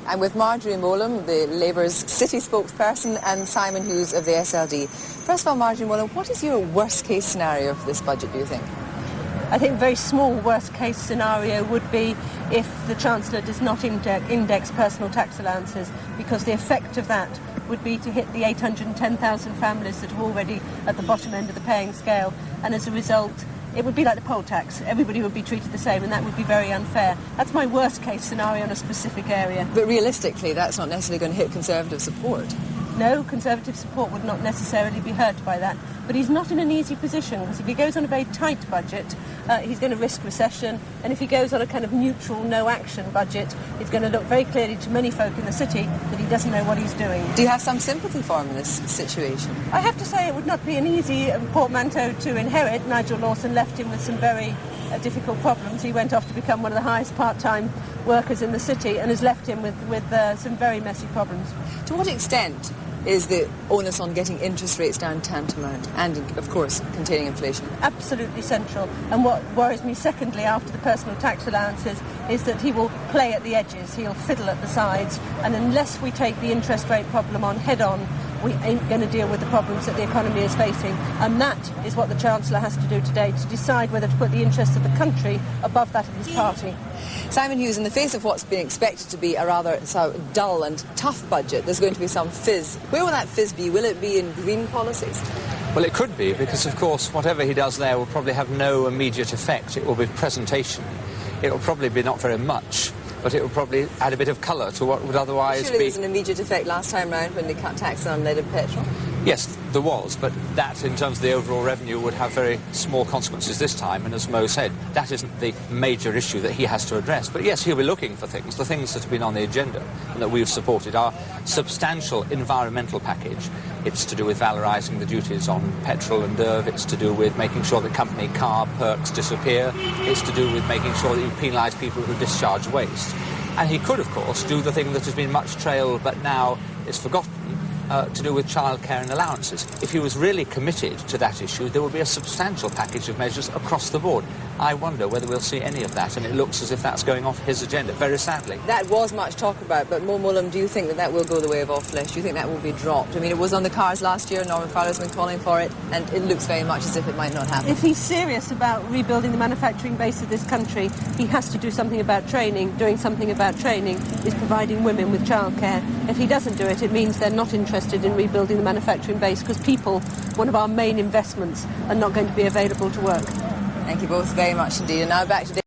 I'm with Mo Mowlam, the Labour's city spokesperson, and Simon Hughes of the SLD. First of all, Mo Mowlam, what is your worst-case scenario for this budget, do you think? I think a very small worst-case scenario would be if the Chancellor does not index personal tax allowances, because the effect of that would be to hit the 810,000 families that are already at the bottom end of the paying scale, and as a result it would be like the poll tax. Everybody would be treated the same, and that would be very unfair. That's my worst-case scenario in a specific area. But realistically, that's not necessarily going to hit Conservative support. No, Conservative support would not necessarily be hurt by that. But he's not in an easy position, because if he goes on a very tight budget, he's going to risk recession. And if he goes on a kind of neutral, no-action budget, it's going to look very clearly to many folk in the city that he doesn't know what he's doing. Do you have some sympathy for him in this situation? I have to say it would not be an easy portmanteau to inherit. Nigel Lawson left him with some very difficult problems. He went off to become one of the highest part-time workers in the city and has left him with some very messy problems. To what extent is the onus on getting interest rates down tantamount and, of course, containing inflation? Absolutely central. And what worries me, secondly, after the personal tax allowances, is that he will play at the edges, he'll fiddle at the sides, and unless we take the interest rate problem on head-on, we ain't going to deal with the problems that the economy is facing. And that is what the Chancellor has to do today, to decide whether to put the interests of the country above that of his party. Simon Hughes, in the face of what's being expected to be a rather dull and tough budget, there's going to be some fizz. Where will that fizz be? Will it be in green policies? Well, it could be, because, of course, whatever he does there will probably have no immediate effect. It will be presentation. It will probably be not very much, but it will probably add a bit of colour to what would otherwise Surely be... there was an immediate effect last time round when they cut tax on leaded petrol. Yes, there was, but that, in terms of the overall revenue, would have very small consequences this time, and as Mo said, that isn't the major issue that he has to address. But yes, he'll be looking for things. The things that have been on the agenda and that we've supported are substantial environmental package. It's to do with valorising the duties on petrol and DERV. It's to do with making sure that company car perks disappear. It's to do with making sure that you penalise people who discharge waste. And he could, of course, do the thing that has been much trailed but now is forgotten, to do with childcare and allowances. If he was really committed to that issue, there would be a substantial package of measures across the board. I wonder whether we'll see any of that, and it looks as if that's going off his agenda, very sadly. That was much talk about, but Mo Mowlam, do you think that will go the way of all flesh? Do you think that will be dropped? I mean, it was on the cards last year, Norman Farrow's been calling for it, and it looks very much as if it might not happen. If he's serious about rebuilding the manufacturing base of this country, he has to do something about training. Doing something about training is providing women with childcare. If he doesn't do it, it means they're not interested in rebuilding the manufacturing base, because people, one of our main investments, are not going to be available to work. Thank you both very much indeed. And now back to